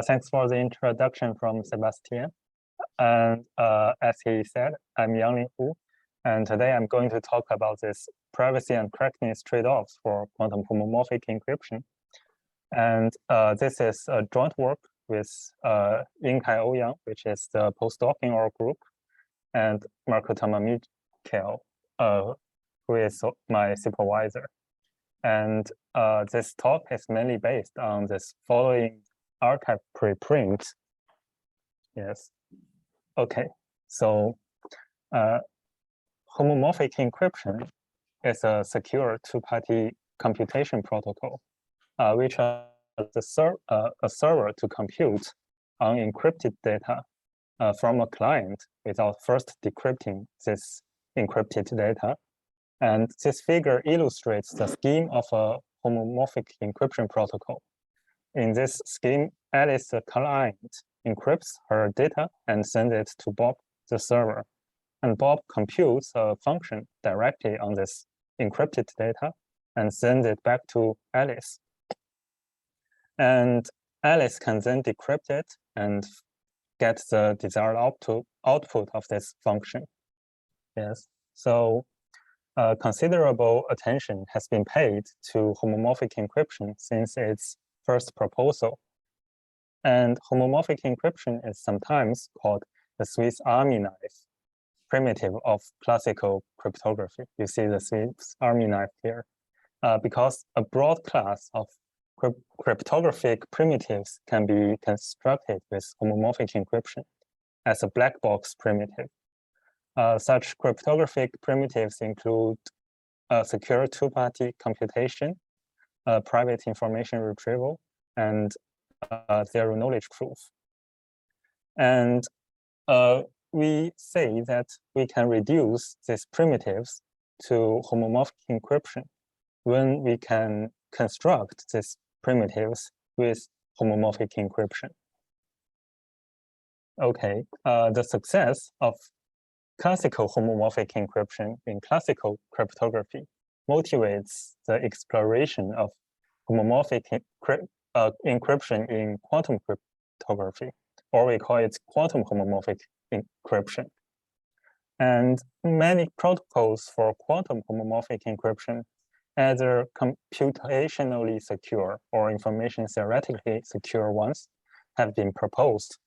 Thanks for the introduction from Sebastian. And as he said, I'm Yanglin Hu, and today I'm going to talk about this privacy and correctness trade-offs for quantum homomorphic encryption. And this is a joint work with Yingkai Ouyang, which is the postdoc in our group, and Marco Tamamikel, who is my supervisor. And this talk is mainly based on this following archive preprint. Yes. Okay. So homomorphic encryption is a secure two-party computation protocol, which allows a server to compute unencrypted data from a client without first decrypting this encrypted data. And this figure illustrates the scheme of a homomorphic encryption protocol. In this scheme, Alice, the client, encrypts her data and sends it to Bob, the server. And Bob computes a function directly on this encrypted data and sends it back to Alice. And Alice can then decrypt it and get the desired output of this function. Yes. So considerable attention has been paid to homomorphic encryption since its first proposal. And homomorphic encryption is sometimes called the Swiss Army knife primitive of classical cryptography. You see the Swiss Army knife here, because a broad class of cryptographic primitives can be constructed with homomorphic encryption as a black box primitive. Such cryptographic primitives include secure two-party computation, private information retrieval, and zero knowledge proof. And we say that we can reduce these primitives to homomorphic encryption when we can construct these primitives with homomorphic encryption. Okay, the success of classical homomorphic encryption in classical cryptography motivates the exploration of homomorphic encryption in quantum cryptography, or we call it quantum homomorphic encryption. And many protocols for quantum homomorphic encryption, either computationally secure or information theoretically secure ones, have been proposed.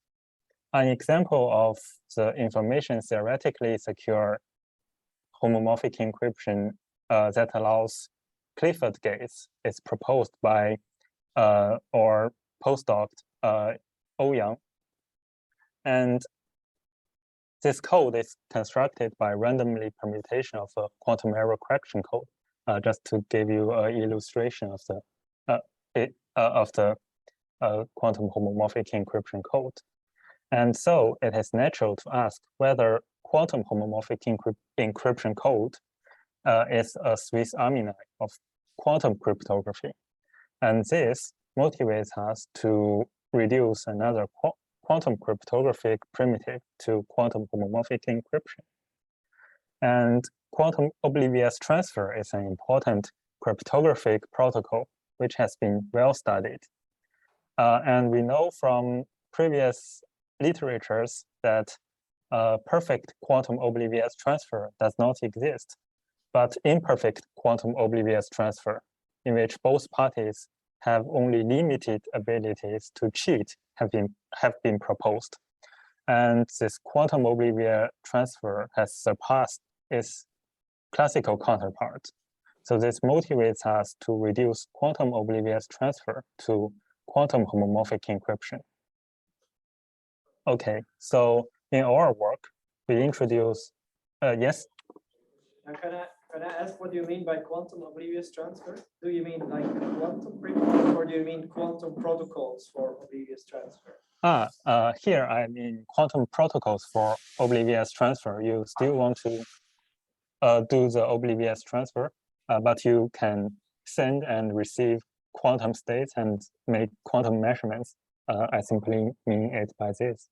An example of the information theoretically secure homomorphic encryption that allows Clifford gates is proposed by or postdoc Ouyang. And this code is constructed by randomly permutation of a quantum error correction code, just to give you an illustration of the quantum homomorphic encryption code. And so it is natural to ask whether quantum homomorphic encryption code is a Swiss Army knife of quantum cryptography. And this motivates us to reduce another quantum cryptographic primitive to quantum homomorphic encryption. And quantum oblivious transfer is an important cryptographic protocol which has been well studied. And we know from previous literatures that perfect quantum oblivious transfer does not exist, but imperfect quantum oblivious transfer, in which both parties have only limited abilities to cheat, have been proposed. And this quantum oblivious transfer has surpassed its classical counterpart. So this motivates us to reduce quantum oblivious transfer to quantum homomorphic encryption. Okay, so in our work, we introduce, yes? Can I ask what you mean by quantum oblivious transfer? Do you mean like quantum primitive, or do you mean quantum protocols for oblivious transfer? Here I mean quantum protocols for oblivious transfer. You still want to do the oblivious transfer, but you can send and receive quantum states and make quantum measurements. I simply mean it by this.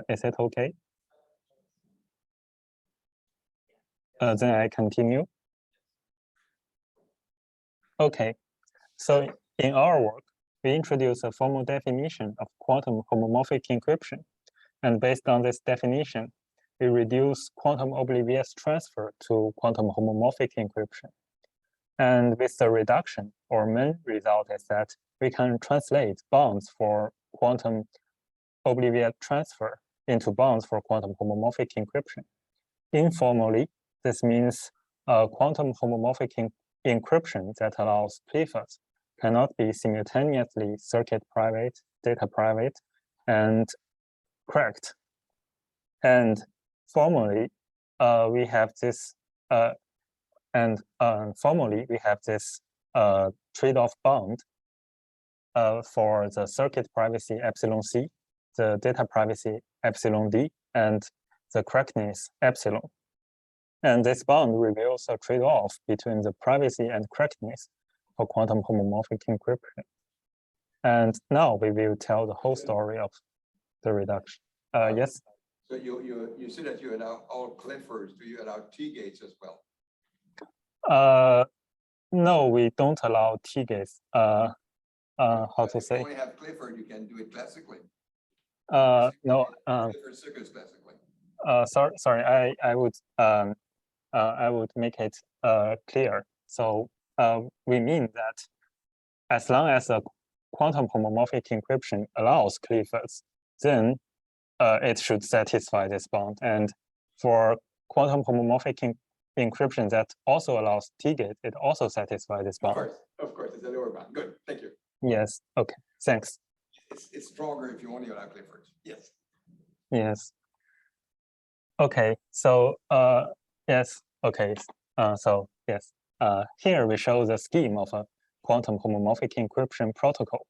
Is it okay? Then I continue. Okay, so in our work, we introduce a formal definition of quantum homomorphic encryption. And based on this definition, we reduce quantum oblivious transfer to quantum homomorphic encryption. And with the reduction, our main result is that we can translate bounds for quantum oblivious transfer into bounds for quantum homomorphic encryption. Informally, this means quantum homomorphic encryption that allows Clifford cannot be simultaneously circuit private, data private, and cracked. And formally, we have this, formally we have this trade-off bound for the circuit privacy epsilon c, the data privacy epsilon d, and the correctness epsilon. And this bound reveals a trade-off between the privacy and correctness for quantum homomorphic encryption. And now we will tell the whole story of the reduction. Yes? So you said that you allow all Cliffords. Do you allow T-gates as well? No, we don't allow T-gates. How to say? If you only have Clifford, you can do it classically. No. Clifford circuits classically. Sorry. I would make it clear. So we mean that as long as a quantum homomorphic encryption allows Cliffords, then it should satisfy this bound. And for quantum homomorphic encryption that also allows T-gate, it also satisfies this bound. Of course, it's a lower bound. Good, thank you. Yes. Okay. Thanks. It's stronger if you only allow Cliffords. Yes. Yes. Okay. So yes. Okay. So yes. Here we show the scheme of a quantum homomorphic encryption protocol.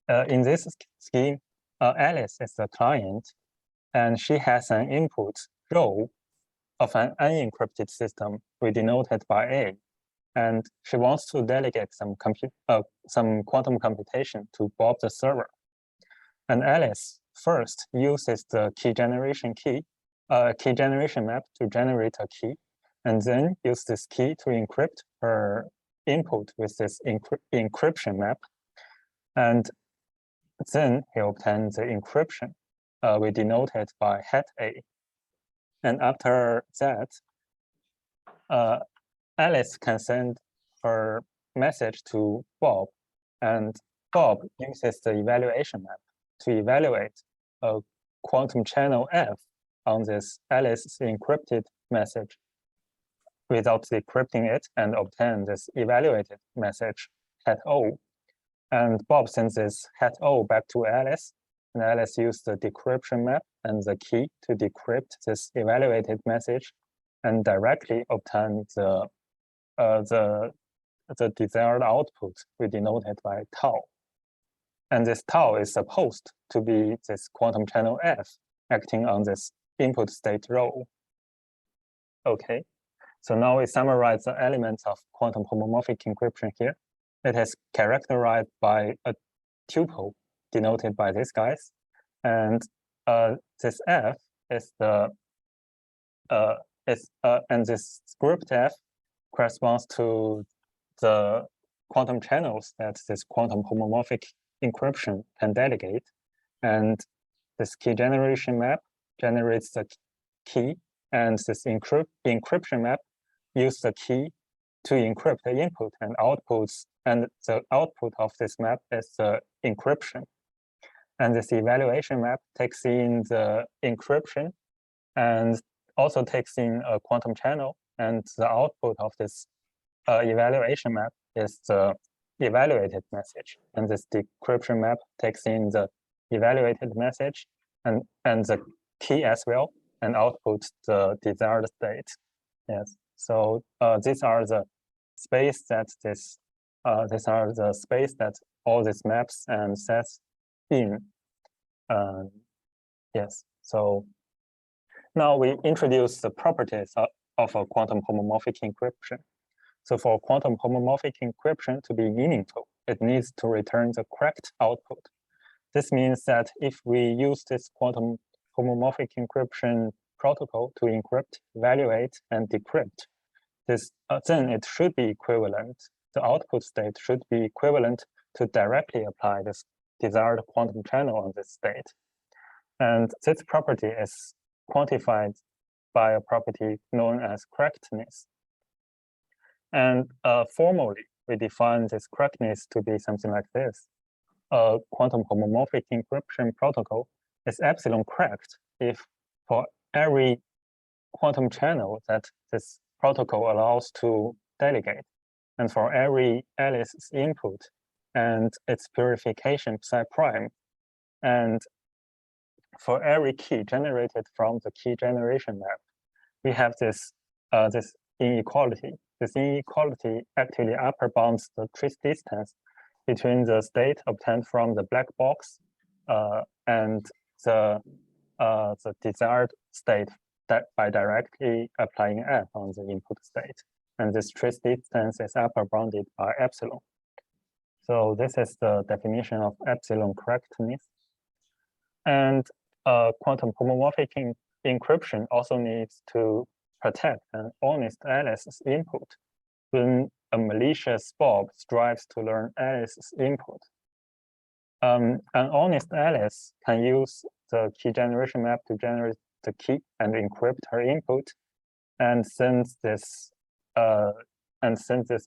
In this scheme, Alice is the client, and she has an input row of an unencrypted system we denoted by A, and she wants to delegate some quantum computation to Bob the server. And Alice first uses the key generation map to generate a key, and then use this key to encrypt her input with this encryption map. And then he obtains the encryption we denoted by hat A. And after that, Alice can send her message to Bob, and Bob uses the evaluation map to evaluate a quantum channel F on this Alice's encrypted message without decrypting it, and obtain this evaluated message hat O. And Bob sends this hat O back to Alice, and Alice used the decryption map and the key to decrypt this evaluated message and directly obtain the desired output we denoted by tau. And this tau is supposed to be this quantum channel F acting on this input state row. Okay, so now we summarize the elements of quantum homomorphic encryption here. It is characterized by a tuple denoted by these guys, and this F is the and this script F corresponds to the quantum channels that this quantum homomorphic encryption can delegate, and this key generation map generates the key, and this encryption map uses the key to encrypt the input and outputs, and the output of this map is the encryption. And this evaluation map takes in the encryption and also takes in a quantum channel, and the output of this evaluation map is the evaluated message. And this decryption map takes in the evaluated message and the key as well, and outputs the desired state. Yes. So these are the space that all these maps and sets in. Yes. So now we introduce the properties of a quantum homomorphic encryption. So for quantum homomorphic encryption to be meaningful, it needs to return the correct output. This means that if we use this quantum homomorphic encryption protocol to encrypt, evaluate, and decrypt, then it should be equivalent. The output state should be equivalent to directly apply this desired quantum channel on this state. And this property is quantified by a property known as correctness. And formally, we define this correctness to be something like this. A quantum homomorphic encryption protocol is epsilon correct if for every quantum channel that this protocol allows to delegate, and for every Alice's input and its purification psi prime, and for every key generated from the key generation map, we have this inequality. This inequality actually upper bounds the trace distance between the state obtained from the black box and the desired state that by directly applying F on the input state. And this trace distance is upper bounded by epsilon. So this is the definition of epsilon correctness. And quantum homomorphic encryption also needs to protect an honest Alice's input when a malicious Bob strives to learn Alice's input. An honest Alice can use the key generation map to generate the key and encrypt her input and send this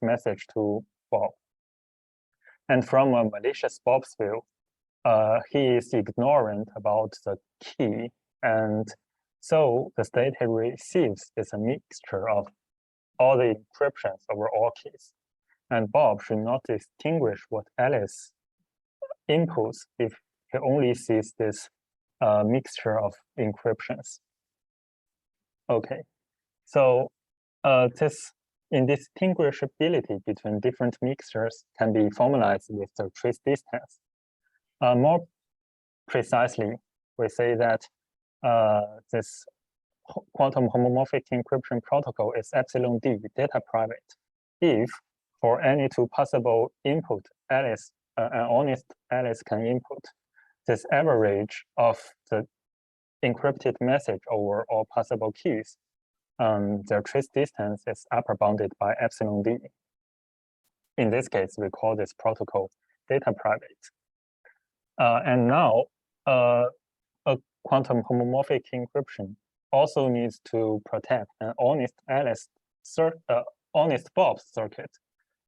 message to Bob. And from a malicious Bob's view, he is ignorant about the key, and so the state he receives is a mixture of all the encryptions over all keys. And Bob should not distinguish what Alice inputs if he only sees this mixture of encryptions. Okay, so this indistinguishability between different mixtures can be formalized with the trace distance. More precisely, we say that this quantum homomorphic encryption protocol is epsilon d data private if for any two possible input Alice, an honest Alice can input, this average of the encrypted message over all possible keys, their trace distance is upper bounded by epsilon d. In this case, we call this protocol data private. And now, a quantum homomorphic encryption also needs to protect an honest Alice, honest Bob's circuit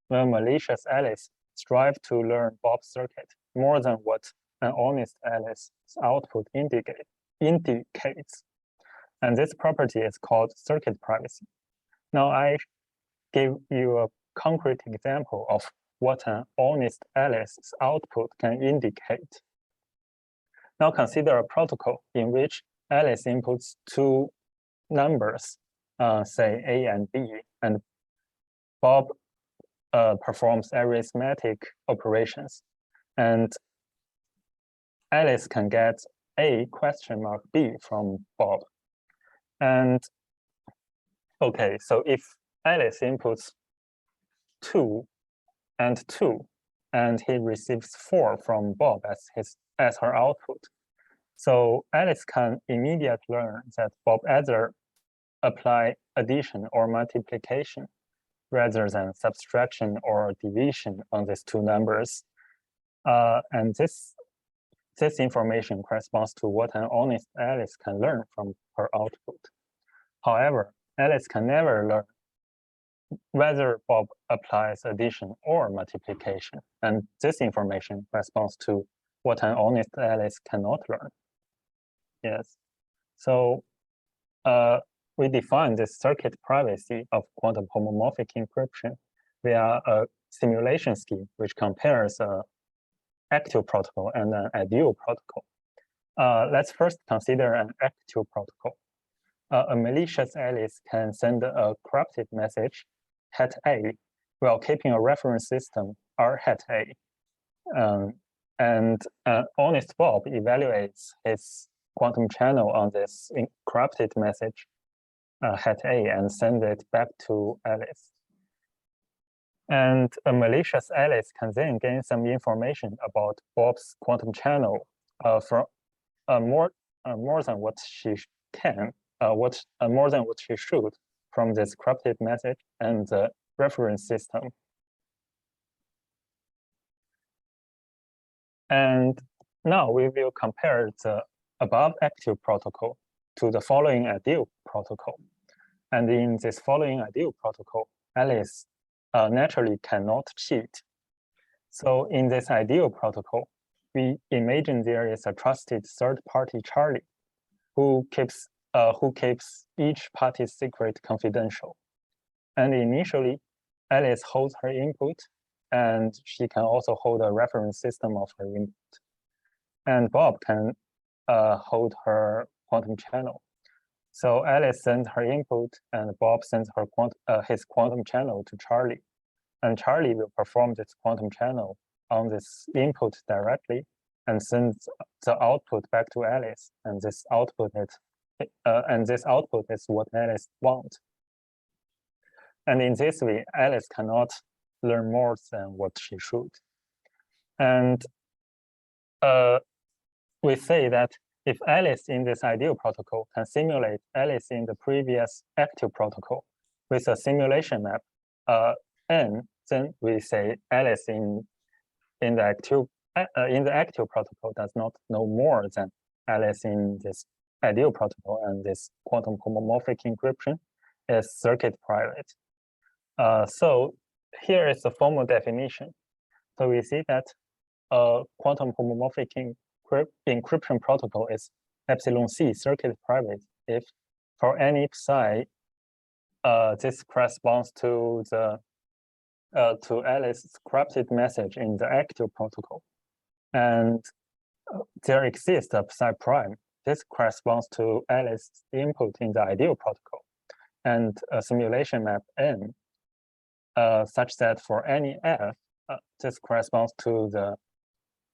when malicious Alice strive to learn Bob's circuit more than what an honest Alice's output indicates. And this property is called circuit privacy. Now I give you a concrete example of what an honest Alice's output can indicate. Now consider a protocol in which Alice inputs two numbers, say A and B, and Bob performs arithmetic operations. And Alice can get A question mark B from Bob. And okay, so if Alice inputs 2 and 2, and he receives 4 from Bob as her output, so Alice can immediately learn that Bob either apply addition or multiplication rather than subtraction or division on these two numbers. And this information corresponds to what an honest Alice can learn from her output. However, Alice can never learn whether Bob applies addition or multiplication. And this information corresponds to what an honest Alice cannot learn. Yes. So we define this circuit privacy of quantum homomorphic encryption via a simulation scheme which compares an actual protocol and an ideal protocol. Let's first consider an actual protocol. A malicious Alice can send a corrupted message, hat A, while keeping a reference system, R hat A. And honest Bob evaluates his quantum channel on this corrupted message, hat A, and send it back to Alice. And a malicious Alice can then gain some information about Bob's quantum channel from more than what she can, more than what she should from this corrupted message and the reference system. And now we will compare the above active protocol to the following ideal protocol. And in this following ideal protocol, Alice naturally cannot cheat. So in this ideal protocol, we imagine there is a trusted third party Charlie who keeps each party's secret confidential. And initially, Alice holds her input, and she can also hold a reference system of her input. And Bob can hold her quantum channel. So Alice sends her input, and Bob sends her his quantum channel to Charlie. And Charlie will perform this quantum channel on this input directly and sends the output back to Alice. And this output is what Alice wants. And in this way, Alice cannot learn more than what she should. And we say that if Alice in this ideal protocol can simulate Alice in the previous active protocol with a simulation map n, then we say Alice in the active protocol does not know more than Alice in this ideal protocol, and this quantum homomorphic encryption is circuit private. So here is the formal definition. So we see that quantum homomorphic encryption protocol is epsilon c circuit private if for any psi this corresponds to the to Alice's corrupted message in the active protocol, and there exists a psi prime. This corresponds to Alice's input in the ideal protocol, and a simulation map n such that for any f this corresponds to the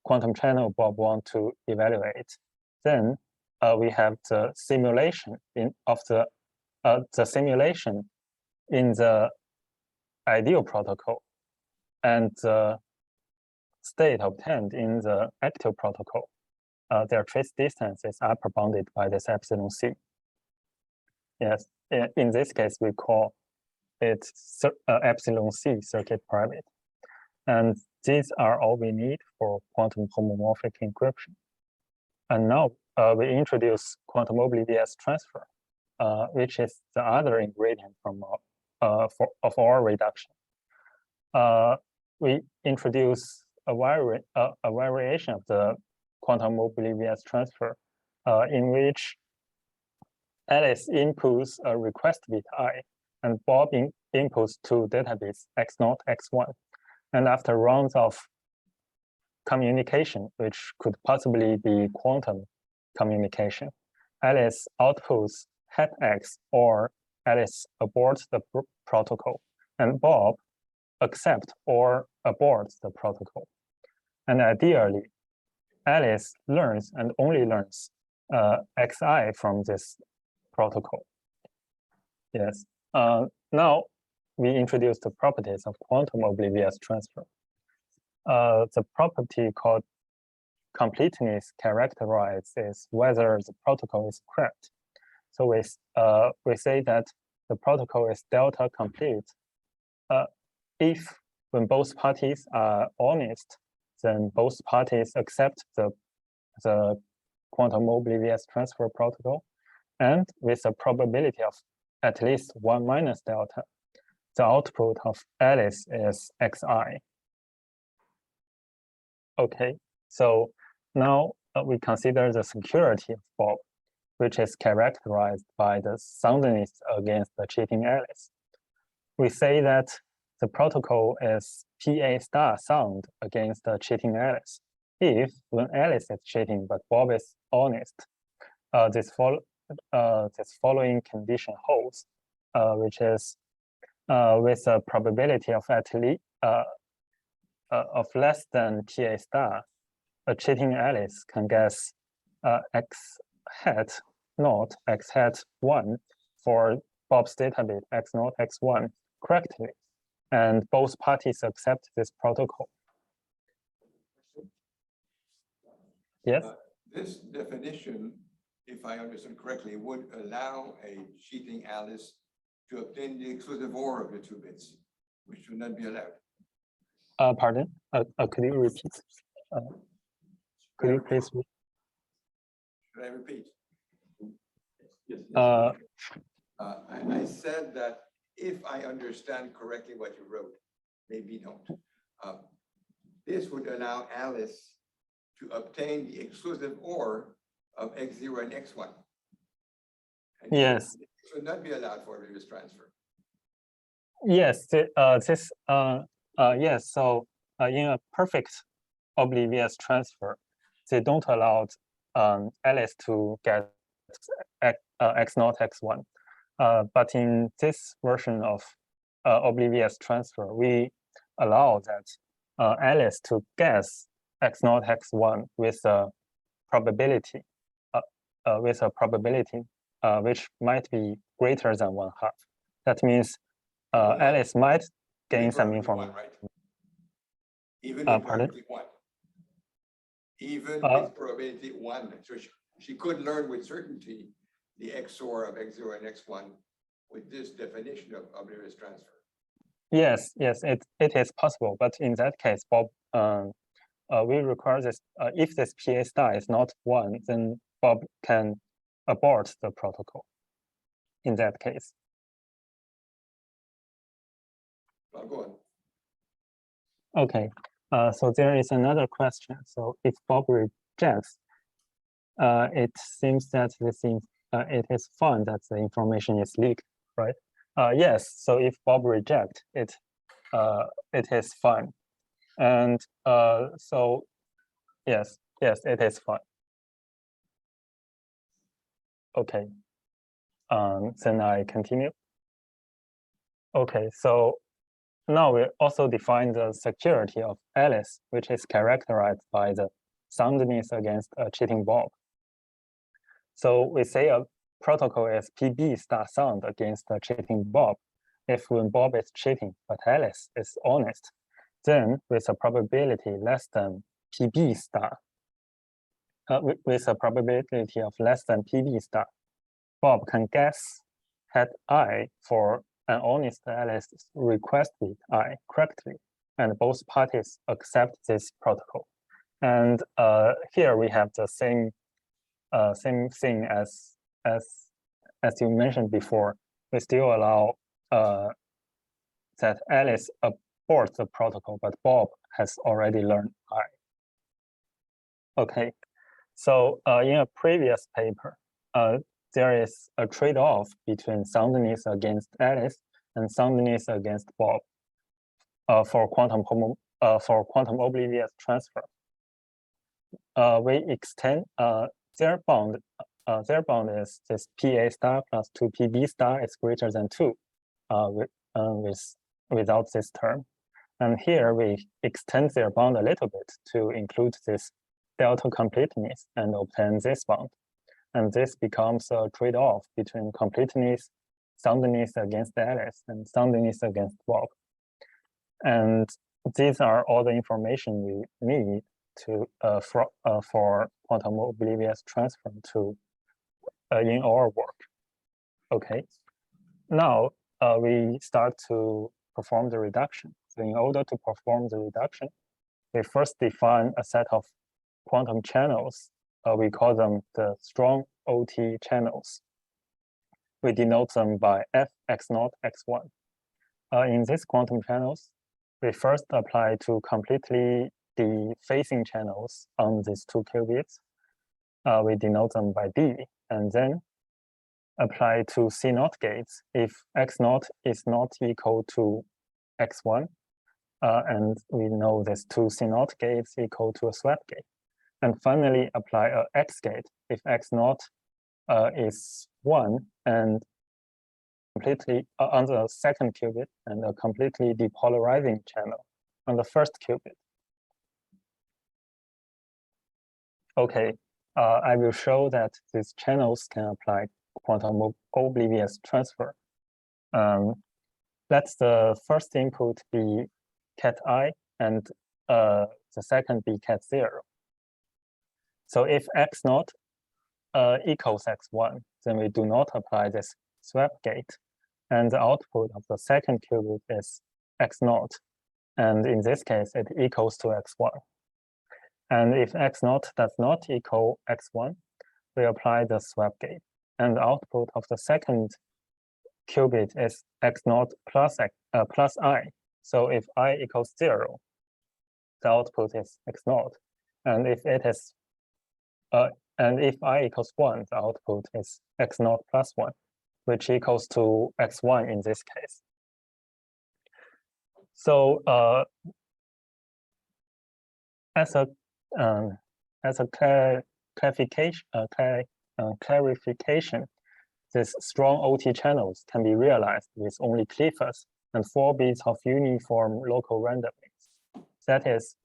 quantum channel Bob wants to evaluate. Then we have the simulation of the simulation in the ideal protocol and the state obtained in the active protocol. Their trace distance is upper bounded by this epsilon c. Yes, in this case we call it epsilon c circuit private. And these are all we need for quantum homomorphic encryption. And now we introduce quantum oblivious transfer, which is the other ingredient from of our reduction. We introduce a variation of the quantum oblivious transfer in which Alice inputs a request bit I, and Bob inputs two data bits x0, x1. And after rounds of communication, which could possibly be quantum communication, Alice outputs hat x, or Alice aborts the protocol, and Bob accepts or aborts the protocol. And ideally, Alice learns and only learns xi from this protocol. Yes. Now we introduce the properties of quantum oblivious transfer. The property called completeness characterizes whether the protocol is correct. So we say that the protocol is delta complete if when both parties are honest, then both parties accept the quantum oblivious transfer protocol, and with a probability of at least 1 minus delta, the output of Alice is xi. Okay, so now we consider the security of Bob, which is characterized by the soundness against the cheating Alice. We say that the protocol is PA star sound against the cheating Alice if when Alice is cheating but Bob is honest. This following condition holds, which is with a probability of at least of less than PA star, a cheating Alice can guess x hat not x hat 1 for Bob's data bit x0, x1 correctly, and both parties accept this protocol. Yes? This definition, if I understand correctly, would allow a cheating Alice to obtain the exclusive OR of the 2 bits, which would not be allowed. Pardon? Could you repeat? Could you please? Should I repeat? Yes. I said that if I understand correctly what you wrote, maybe don't. This would allow Alice to obtain the exclusive OR of X0 and X1. And Yes. it should not be allowed for oblivious transfer. Yes. Yes. So in a perfect oblivious transfer, they don't allow Alice to get X0, X1. But in this version of oblivious transfer, we allow that Alice to guess X0, X1 with a probability, which might be greater than 1/2. That means Alice might gain some information. Right? Even with Pardon? probability 1. Even with probability 1. So she could learn with certainty the XOR of X0 and X1 with this definition of oblivious transfer. Yes, it is possible. But in that case, Bob, we require this. If this PA star is not 1, then Bob can abort the protocol in that case. I'll go on. Okay, so there is another question. So if Bob rejects, it seems that it is found that the information is leaked, right? Yes, so if Bob rejects it, it is fine. And so, yes, it is fine. Okay, then I continue. Okay, so now we also define the security of Alice, which is characterized by the soundness against a cheating Bob. So we say a protocol is PB star sound against a cheating Bob if when Bob is cheating, but Alice is honest, then with a probability less than PB star, with a probability of less than PB star, Bob can guess had I for an honest Alice's request with I correctly, and both parties accept this protocol. And here we have the same thing as you mentioned before. We still allow that Alice abort the protocol, but Bob has already learned I. Okay, so in a previous paper, there is a trade-off between soundness against Alice and soundness against Bob for quantum oblivious transfer. We extend their bound is this PA star plus 2 PB star is greater than 2 without this term. And here we extend their bound a little bit to include this delta completeness and obtain this bound. And this becomes a trade-off between completeness, soundness against Alice, and soundness against Bob. And these are all the information we need to for quantum oblivious transfer to in our work. Okay, now we start to perform the reduction. So in order to perform the reduction, we first define a set of quantum channels. We call them the strong OT channels. We denote them by F, X0, X1. In these quantum channels, we first apply to completely the phasing channels on these 2 qubits. We denote them by D, and then apply to C0 gates if X0 is not equal to X1, and we know this 2 C0 gates equal to a swap gate. And finally, apply a X gate if X0 is 1 and completely on the second qubit and a completely depolarizing channel on the first qubit. Okay, I will show that these channels can apply quantum oblivious transfer. Let the first input be cat I and the second be cat 0. So if X0 equals X1, then we do not apply this swap gate. And the output of the second qubit is X0. And in this case, it equals to X1. And if x0 does not equal x1, we apply the swap gate. And the output of the second qubit is x0 plus I. So if I equals 0, the output is x0. And if it is and if I equals 1, the output is x0 plus 1, which equals to x1 in this case. So as a clarification, these strong OT channels can be realized with only Cliffords and 4 bits of uniform local randomness. That is,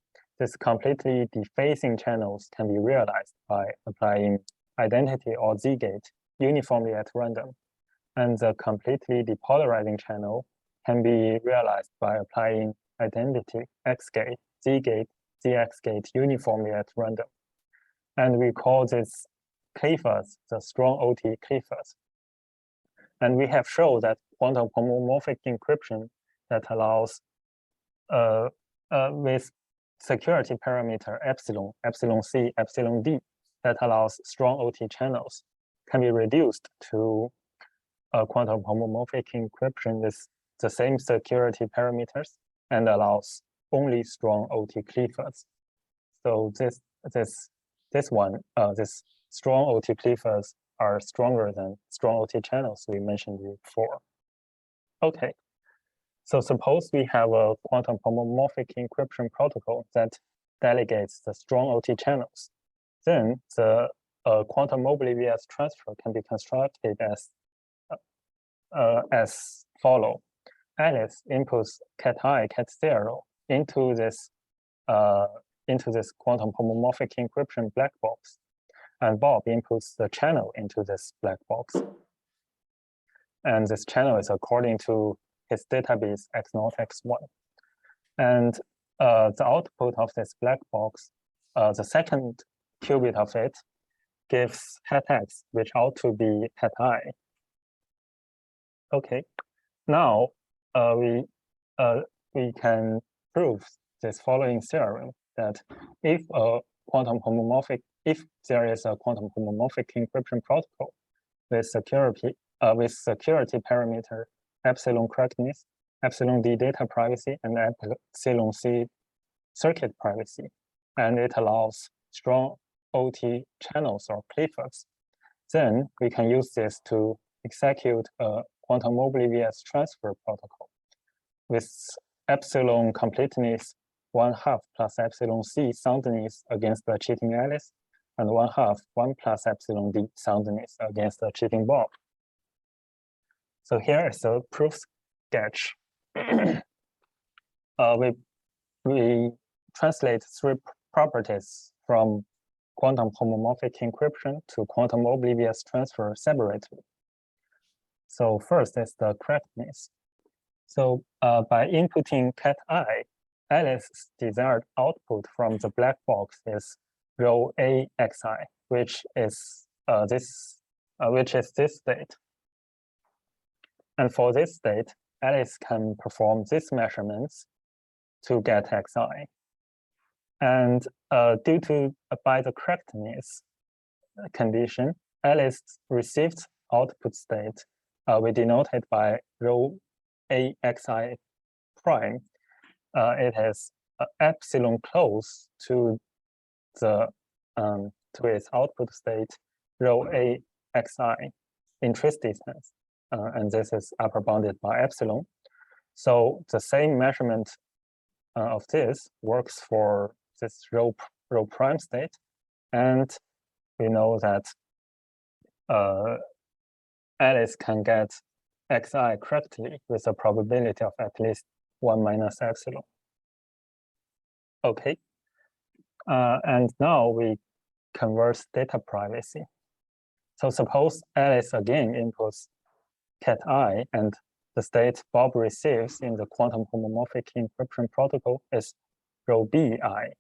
these completely defacing channels can be realized by applying identity or Z-gate uniformly at random. And the completely depolarizing channel can be realized by applying identity X-gate, Z-gate, ZX-gate uniformly at random. And we call this Cliffords the strong OT Cliffords. And we have shown that quantum homomorphic encryption that allows with security parameter epsilon, epsilon C, epsilon D, that allows strong OT channels can be reduced to quantum homomorphic encryption with the same security parameters and allows only strong OT Cliffords. So this strong OT Cliffords are stronger than strong OT channels we mentioned before. Okay, so suppose we have a quantum homomorphic encryption protocol that delegates the strong OT channels. Then the quantum oblivious transfer can be constructed as follow. Alice inputs cat I, cat 0 into this quantum homomorphic encryption black box, and Bob inputs the channel into this black box. And this channel is according to his database x0, x1. And the output of this black box, the second qubit of it, gives hat x, which ought to be hat I. Okay, now we can prove this following theorem that if there is a quantum homomorphic encryption protocol with security parameter epsilon correctness, epsilon D data privacy, and epsilon C circuit privacy, and it allows strong OT channels or Cliffords, then we can use this to execute a quantum oblivious transfer protocol with epsilon completeness 1/2 plus epsilon C soundness against the cheating Alice, and 1/2 1 plus epsilon D soundness against the cheating Bob. So here is a proof sketch. We translate 3 properties from quantum homomorphic encryption to quantum oblivious transfer separately. So first is the correctness. So by inputting cat I, Alice's desired output from the black box is row AXI, which is this state. And for this state, Alice can perform these measurements to get xi. And by the correctness condition, Alice received output state we denote it by row AXI prime. It has epsilon close to its output state row AXI in trace distance, and this is upper bounded by epsilon. So the same measurement of this works for this row prime state, and we know that Alice can get xi correctly with a probability of at least 1 minus epsilon. Okay, and now we converse data privacy. So suppose Alice again inputs cat I, and the state Bob receives in the quantum homomorphic encryption protocol is row BI.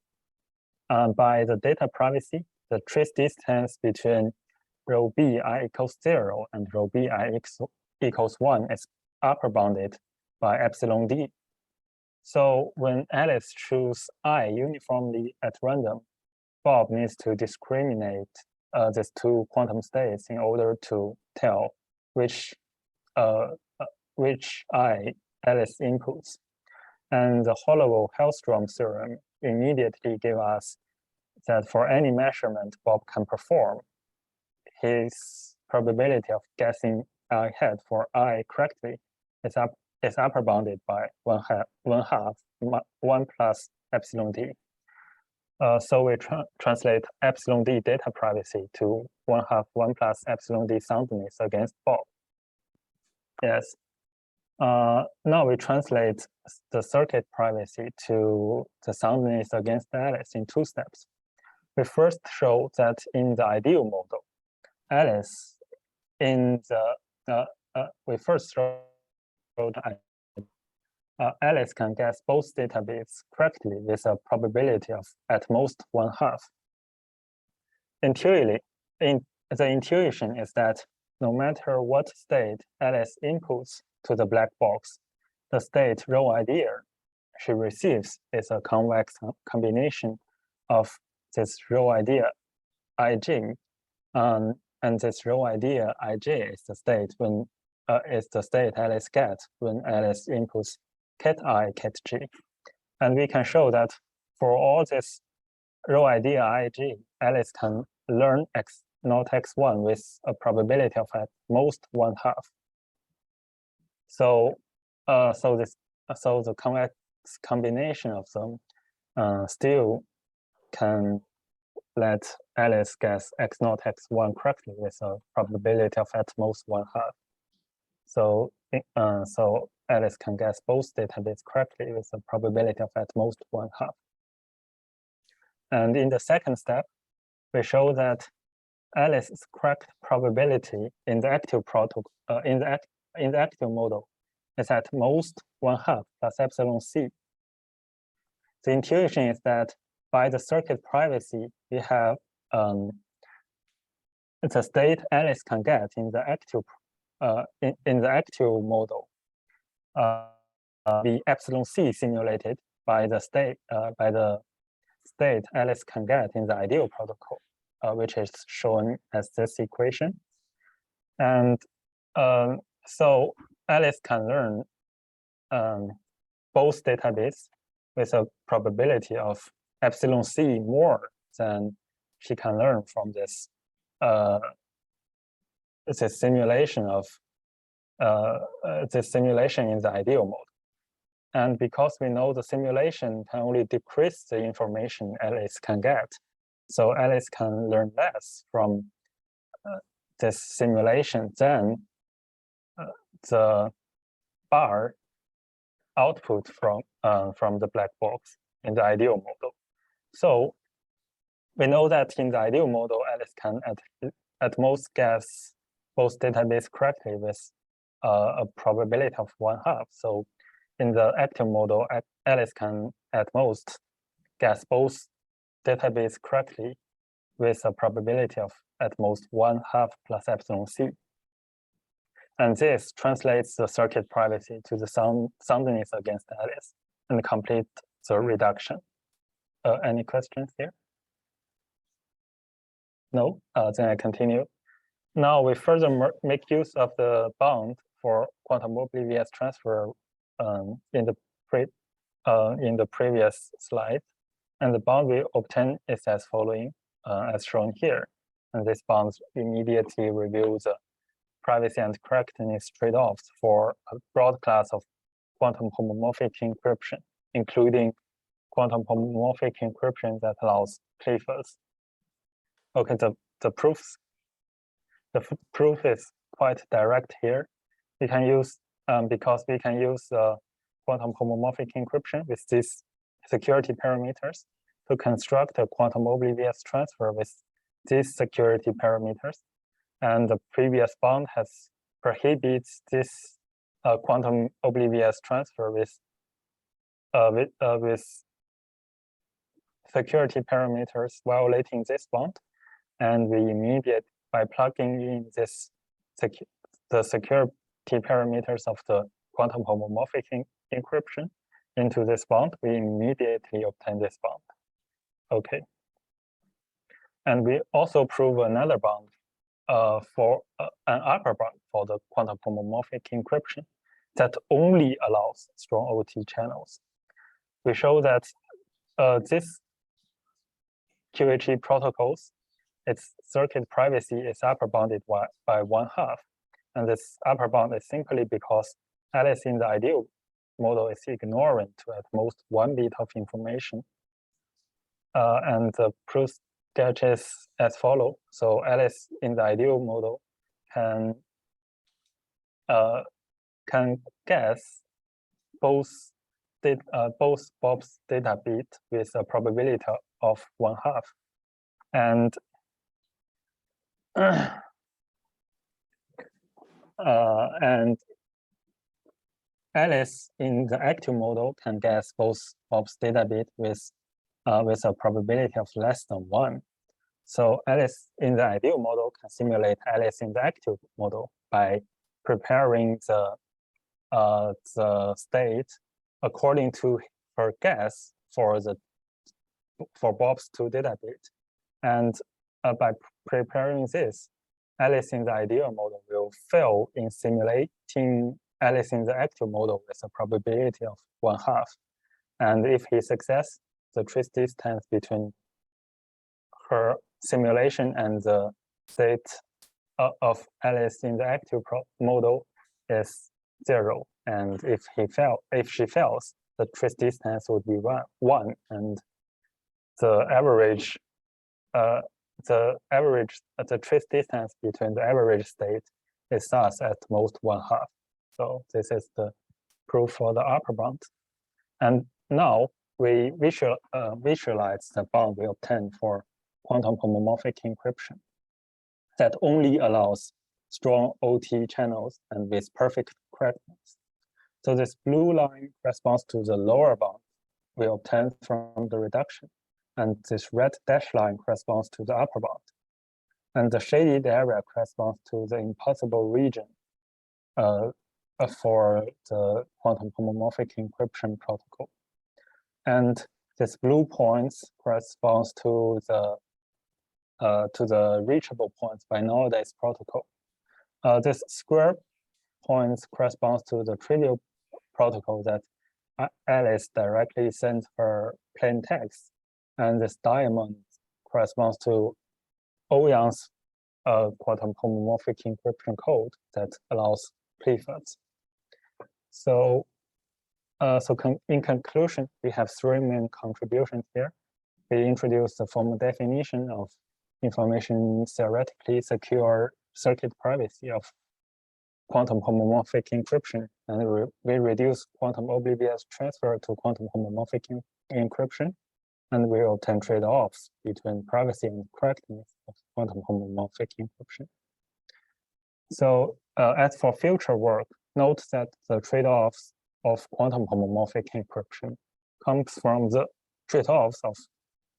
By the data privacy, the trace distance between row BI equals 0 and row BI equals 1 is upper bounded by epsilon D. So when Alice chooses I uniformly at random, Bob needs to discriminate these two quantum states in order to tell which Alice inputs. And the Holloway-Hellstrom theorem immediately gave us that for any measurement Bob can perform, his probability of guessing I hat for I correctly is upper bounded by one half 1 plus epsilon d. So we translate epsilon d data privacy to 1 plus epsilon d soundness against Bob. Yes. Now we translate the circuit privacy to the soundness against Alice in 2 steps. We first show that in the ideal model, Alice in the we first showed Alice can guess both data bits correctly with a probability of at most 1/2. Intuitively, the intuition is that no matter what state Alice inputs to the black box, the state row idea she receives is a convex combination of this row idea ij, and this row idea ij is the state when Alice gets when Alice inputs cat I, cat g, and we can show that for all this row idea ij, Alice can learn x not x1 with a probability of at most 1/2. So, the convex combination of them still can let Alice guess x naught x1 correctly with a probability of at most 1/2. So, so Alice can guess both data bits correctly with a probability of at most 1/2. And in the second step, we show that Alice's correct probability in the active protocol in the active model is at most 1/2 plus epsilon c. The intuition is that by the circuit privacy, we have the state Alice can get in the active model be epsilon c simulated by the state Alice can get in the ideal protocol, which is shown as this equation. And so Alice can learn both data bits with a probability of epsilon c more than she can learn from this simulation of this simulation in the ideal mode. And because we know the simulation can only decrease the information Alice can get, so Alice can learn less from this simulation than the bar output from the black box in the ideal model. So we know that in the ideal model, Alice can at most guess both data bits correctly with a probability of 1/2. So in the active model, Alice can at most guess both data bits correctly with a probability of at most 1/2 plus epsilon c. And this translates the circuit privacy to the soundness against Alice and complete the reduction. Any questions here? No? Then I continue. Now we further make use of the bound for quantum oblivious transfer in the previous slide, and the bound we obtain is as following, as shown here. And this bound immediately reveals the privacy and correctness trade-offs for a broad class of quantum homomorphic encryption, including quantum homomorphic encryption that allows Cliffords. Okay, the proof is quite direct here. We can use because we can use quantum homomorphic encryption with these security parameters to construct a quantum oblivious transfer with these security parameters. And the previous bound has prohibits this quantum oblivious transfer with security parameters violating this bound. And we immediately, by plugging in this the security parameters of the quantum homomorphic encryption into this bound, we immediately obtain this bound. Okay. And we also prove another bound for an upper bound for the quantum homomorphic encryption that only allows strong OT channels. We show that this QHE protocols, its circuit privacy is upper bounded by 1/2. And this upper bound is simply because Alice in the ideal model is ignorant to at most 1 bit of information. And the proof sketches as follow. So Alice in the ideal model can guess both Bob's data bit with a probability of 1/2. And and Alice in the active model can guess both Bob's data bit with a probability of less than 1. So Alice in the ideal model can simulate Alice in the active model by preparing the state according to her guess for Bob's 2 data bit. And by preparing this, Alice in the ideal model will fail in simulating Alice in the active model with a probability of 1/2. And if he succeeds, the trace distance between her simulation and the state of Alice in the active model is 0. And if she fails, the trace distance would be 1, and the trace distance between the average state is thus at most 1/2. So this is the proof for the upper bound. And now we visualize the bound we obtain for quantum homomorphic encryption that only allows strong OT channels and with perfect correctness. So this blue line corresponds to the lower bound we obtain from the reduction, and this red dashed line corresponds to the upper bound. And the shaded area corresponds to the impossible region for the quantum homomorphic encryption protocol. And this blue points corresponds to the reachable points by nowadays protocol. This square points corresponds to the trivial protocol that Alice directly sent her plain text, and this diamond corresponds to Ouyang's quantum homomorphic encryption code that allows Clifford's. So, in conclusion, we have 3 main contributions here. We introduced the formal definition of information theoretically secure circuit privacy of quantum homomorphic encryption, and we reduce quantum oblivious transfer to quantum homomorphic encryption, and we obtain trade-offs between privacy and correctness of quantum homomorphic encryption. So as for future work, note that the trade-offs of quantum homomorphic encryption comes from the trade-offs of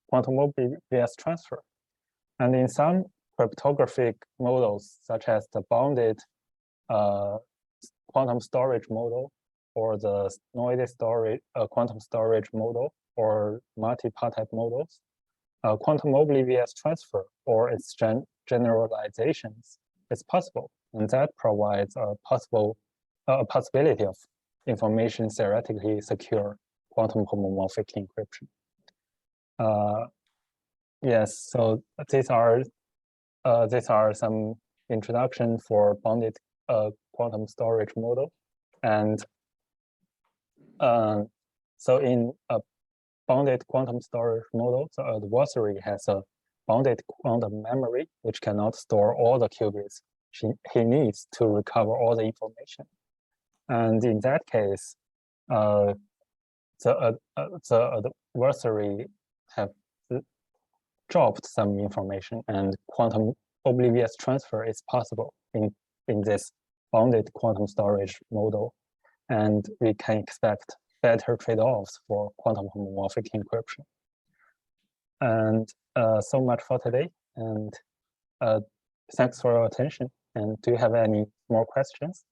quantum oblivious transfer. And in some cryptographic models, such as the bounded quantum storage model, or the noisy storage quantum storage model, or multi-partype models, quantum oblivious transfer or its generalizations is possible, and that provides a possibility of information theoretically secure quantum homomorphic encryption. Yes, so these are some introduction for bounded quantum storage model, and so in a bounded quantum storage model, the adversary has a bounded quantum memory which cannot store all the qubits he needs to recover all the information. And in that case, the adversary have dropped some information, and quantum oblivious transfer is possible in this bounded quantum storage model. And we can expect better trade-offs for quantum homomorphic encryption. And so much for today, and thanks for your attention. And do you have any more questions?